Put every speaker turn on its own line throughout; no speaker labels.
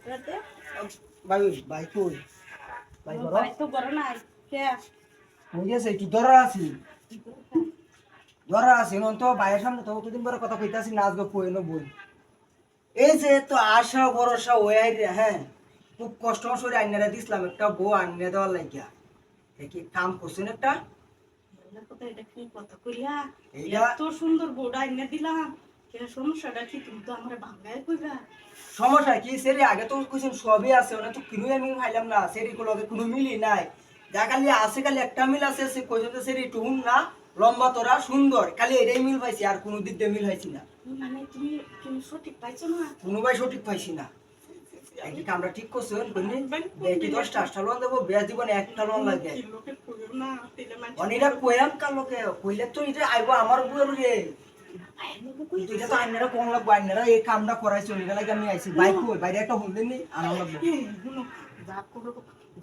রাতে
ভাই ভাই কই ভাই বড়
ভাই তো বড় নাই কে
কই গেছে একটু ধরা আছি ধরা আছি নন তো ভাইয়ের সামনে তো কতদিন পরে কথা কইতাছি না আজকে কই না বই এই যে তো আশা ভরসা হয়ে রে হ্যাঁ খুব কষ্ট করে আইনারা দিছিলাম একটা বউ আইনা দেওয়ার লাগিয়া কি কাম করছেন একটা
কথা এটা কি কথা কইলা
এইটা
এত সুন্দর বউটা এনে দিলাম কে সমস্যাটা কি তুমি তো আমার ভাঙায় কইবা
সমস্যা কি সেরি আগে তো কইছেন সবই আছে ওনা তো কিনুই আমি খাইলাম না সেরি গুলো কোনো মিলি নাই যা খালি আছে খালি একটা মিল আছে সে কইছে তো সেরি টুন না লম্বা তোরা সুন্দর খালি এটাই মিল পাইছি আর কোনো দিক দিয়ে মিল পাইছি না
মানে তুমি তুমি সঠিক পাইছো না
কোনো ভাই সঠিক পাইছি না একই কামরা ঠিক করছেন কইনি দেখি 10টা 8টা লোন দেবো বেশ দিব না একটা লোন লাগে
লোকে কইও না তেলে মানে
অনিরা কইয়াম কাল লোকে কইলে তো এটা আইবো আমার বুয়ের রে কিন্তু এটা তো আইনারা কোন লাগবো আইনারা এই কামটা করাইছে ওইটা লাগে আমি আইছি বাইক কই বাইরে একটা হুন দেনি আনা লাগবো
শুনো যা করো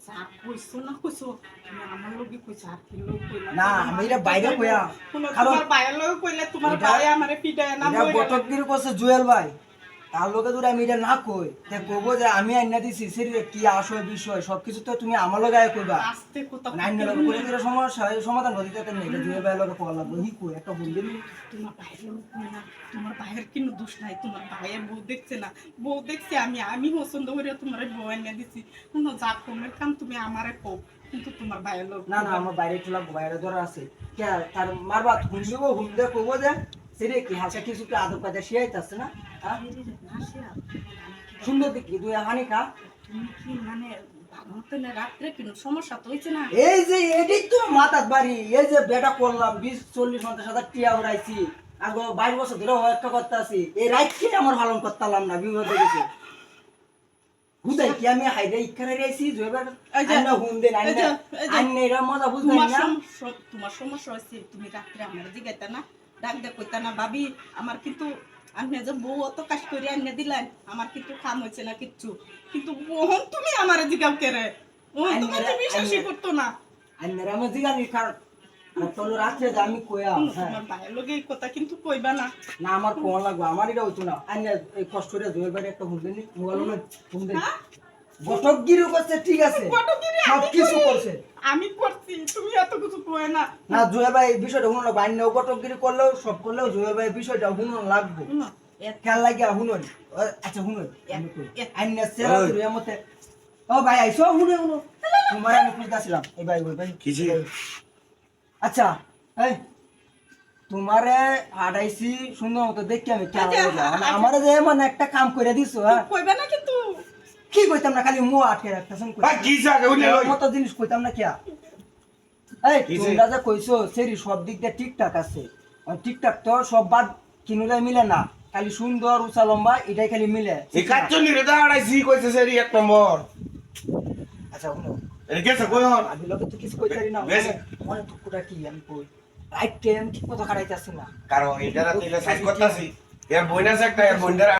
যা কইছো না কইছো তুমি আমার লগে কইছো আর কি লোক কইলা
না আমি এটা বাইরে কইয়া
তোমার ভাইয়ের লগে কইলে তোমার ভাই আমারে পিটায় না
এটা বটকগিরি করছে জুয়েল ভাই তার লোকে যদি আমি এটা না কই তে কইবো যে আমি আইনা দিছি সেটা কি আসল বিষয় সবকিছু তো তুমি আমার লগে আয় কইবা
আস্তে কথা
আইনা লগে কইলে এর সমস্যা এই সমাধান হতে যেতে নেই জুয়েল ভাই লগে কল লাগবো হি কই একটা বল দিন
তোমার ভাইয়ের লগে কই না তোমার ভাইয়ের কোনো দোষ নাই তোমার ভাইয়ের বউ দেখছে না বউ দেখছে আমি পছন্দ করে তোমার বউ এনে দিছি কোনো যা কমের কাম তুমি আমারে কও কিন্তু তোমার ভাইয়ের লগে
না না আমার বাইরে একটু লাগবো বাইরে ধরা আছে কে তার মারবা হুন দেবো হুন দিয়ে কইবো যে সেটা কি হাসা কিছু কি আদব কাজা শিয়াইতাছে না হ্যাঁ সুন্দর দেখি তুই হানি খা
তুমি কি মানে ভাঙতে রাত্রে কোনো সমস্যা তো হইছে না
এই যে এটাই তো মাথার বাড়ি এই যে বেটা করলাম 20-40-50,000 টিয়া উড়াইছি আর 22 বছর ধরে একটা করতে আছি এই রাইটকে আমার পালন করতাম না বিপদ হয়ে গেছে বুঝাই কি আমি হাইরে ইচ্ছা রাইছি জয়বার আইনা হুন দেন আইনা আইনা এরা মজা বুঝলাই না
তোমার সমস্যা হইছে তুমি রাত্রে আমার জিগাইতা না ডাক দে কইতা না ভাবি আমার কিন্তু আমি যে বউ অত কাজ করে আনিয়ে দিলেন আমার কিন্তু কাম হয়েছে না কিচ্ছু কিন্তু ওহন তুমি আমার জিগাও কেরে ওহন তুমি তো বিশ্বাসই করতো না
আইনা আমার জিগানি কারণ তোর রাত্রে যে আমি কইয়া
তোমার ভাইয়ের লগে এই কথা কিন্তু কইবা না
না আমার কোন লাগবে আমার এটা হইতো না আইনা এই কষ্ট করে জয়ের বাড়ি একটা হুন দেন মোবাইল না হুন দেন বটকগিরি করছে ঠিক আছে সব কিছু করছে
আমি করছি তুমি এত কিছু কই না
না জুয়েল ভাই এই বিষয়টা শুনুন বাইন্যাও বটকগিরি করলেও সব করলেও জুয়েল ভাই বিষয়টা শুনুন লাগবে খেয়াল লাগিয়া শুনুন আচ্ছা শুনুন আইনা সেরা দুরিয়া মতে ও ভাই আইসো শুনে শুনো তোমার আমি কইতাছিলাম এই ভাই ভাই
কিছি
আচ্ছা এই তোমারে হাডাইছি সুন্দর মতো দেখি আমি খেয়াল লাগলাম আমারে যে মানে একটা কাম করে দিছো হ্যাঁ
কইবা না কিন্তু
কি কইতাম না খালি মুখ আটকে রাখতাছেন
ভাই কি জায়গা উনি লই
মতো জিনিস কইতাম না কিয়া এই তোমরা যে কইছো সেরি সব দিক দিয়ে ঠিকঠাক আছে ঠিকঠাক তো সব বাদ কিনুলে মিলে না খালি সুন্দর উঁচা লম্বা এটাই খালি মিলে
এই কাচ্চনি রে দাঁড়াইছি কইছে সেরি এক নম্বর
আচ্ছা শুনো
এর কেসে কই হন
আমি লোকে তো কিছু কইতারি না মনে তো কুটা কি আমি কই রাইট টাইম ঠিক মতো খাড়াইতাছি না
কারণ এটা রাতে সাইজ করতাছি এর বইনা একটা এর বইন্ডার